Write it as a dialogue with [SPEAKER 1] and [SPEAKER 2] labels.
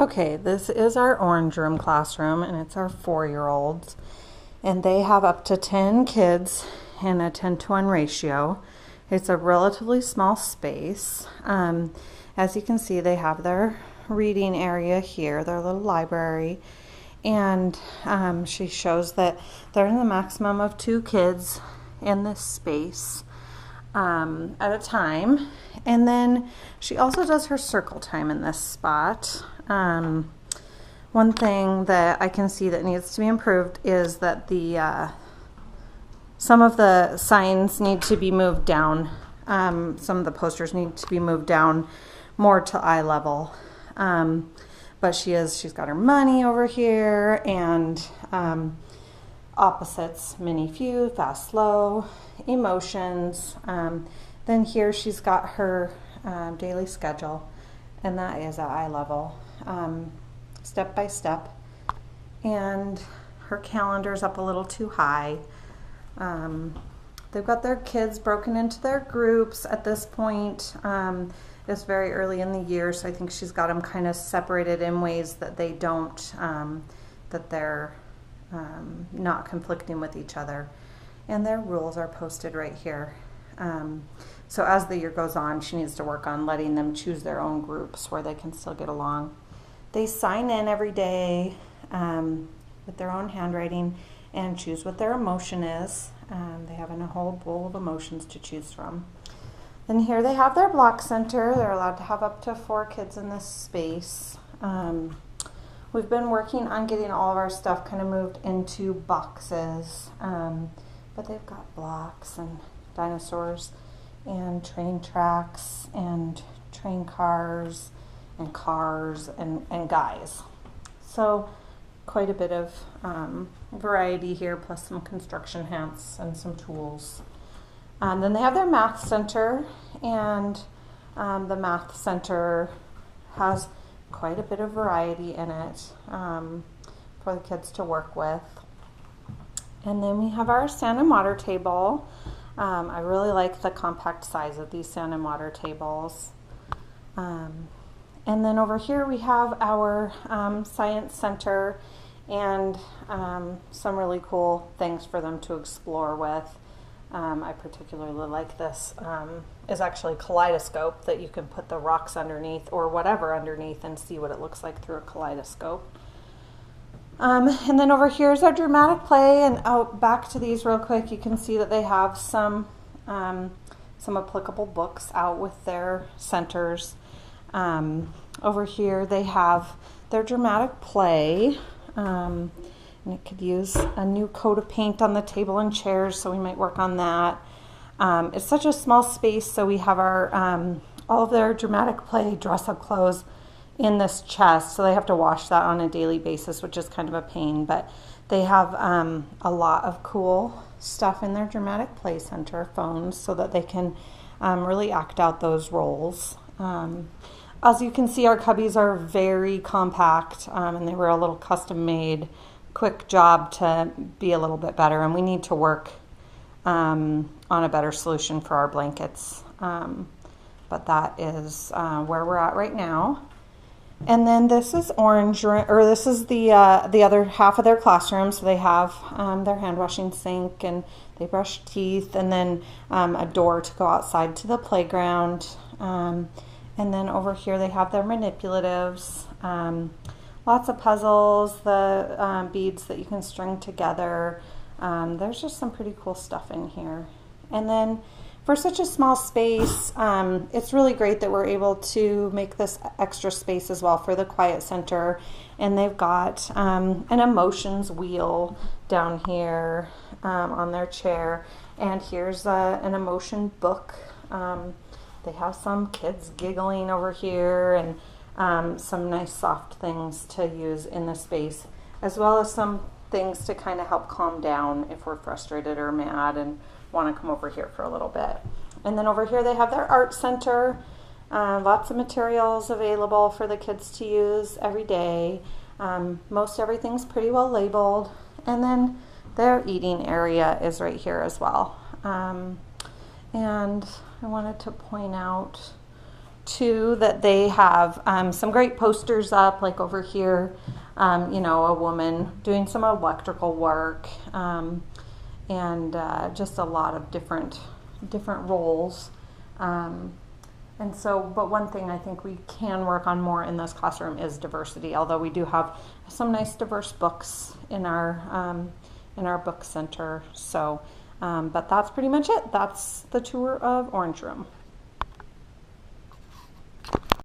[SPEAKER 1] Okay, this is our orange room classroom, and it's our 4-year-olds, and they have up to 10 kids in a 10-to-1 ratio. It's a relatively small space. As you can see, they have their reading area here, their little library, and she shows that they're in the maximum of 2 kids in this space at a time. And then she also does her circle time in this spot. One thing that I can see that needs to be improved is that the some of the signs need to be moved down. Some of the posters need to be moved down more to eye level. But she's got her money over here, and opposites, mini few, fast, slow, emotions. Then here she's got her daily schedule, and that is at eye level, step by step. And her calendar's up a little too high. They've got their kids broken into their groups at this point. It's very early in the year, so I think she's got them kind of separated in ways that they don't, that they're not conflicting with each other. And their rules are posted right here. So as the year goes on, she needs to work on letting them choose their own groups where they can still get along. They sign in every day with their own handwriting and choose what their emotion is. They have a whole bowl of emotions to choose from. Then here they have their block center. They're allowed to have up to 4 kids in this space. We've been working on getting all of our stuff kind of moved into boxes, but they've got blocks and dinosaurs and train tracks and train cars and guys. So quite a bit of variety here, plus some construction hats and some tools. Then they have their math center, and the math center has quite a bit of variety in it for the kids to work with. And then we have our sand and water table. I really like the compact size of these sand and water tables. And then over here we have our science center, and some really cool things for them to explore with. I particularly like this. Is actually a kaleidoscope that you can put the rocks underneath or whatever underneath and see what it looks like through a kaleidoscope. And then over here is our dramatic play, and back to these real quick, you can see that they have some applicable books out with their centers. Over here they have their dramatic play, and it could use a new coat of paint on the table and chairs, so we might work on that. It's such a small space, so we have our all of their dramatic play dress-up clothes in this chest, so they have to wash that on a daily basis, which is kind of a pain, but they have a lot of cool stuff in their dramatic play center, phones, so that they can really act out those roles. As you can see, our cubbies are very compact, and they were a little custom made, quick job to be a little bit better, and we need to work on a better solution for our blankets, but that is where we're at right now. And then this is this is the other half of their classroom. So they have their hand washing sink, and they brush teeth, and then a door to go outside to the playground. And then over here they have their manipulatives, lots of puzzles, the beads that you can string together. There's just some pretty cool stuff in here. And then for such a small space, it's really great that we're able to make this extra space as well for the quiet center. And they've got an emotions wheel down here on their chair. And here's an emotion book. They have some kids giggling over here, and some nice soft things to use in the space, as well as some things to kind of help calm down if we're frustrated or mad and want to come over here for a little bit. And then over here they have their art center, lots of materials available for the kids to use every day. Most everything's pretty well labeled. And then their eating area is right here as well. And I wanted to point out too that they have some great posters up, like over here, you know, a woman doing some electrical work, and just a lot of different roles. And so, but one thing I think we can work on more in this classroom is diversity, although we do have some nice diverse books in our book center. So, but that's pretty much it. That's the tour of Orange Room.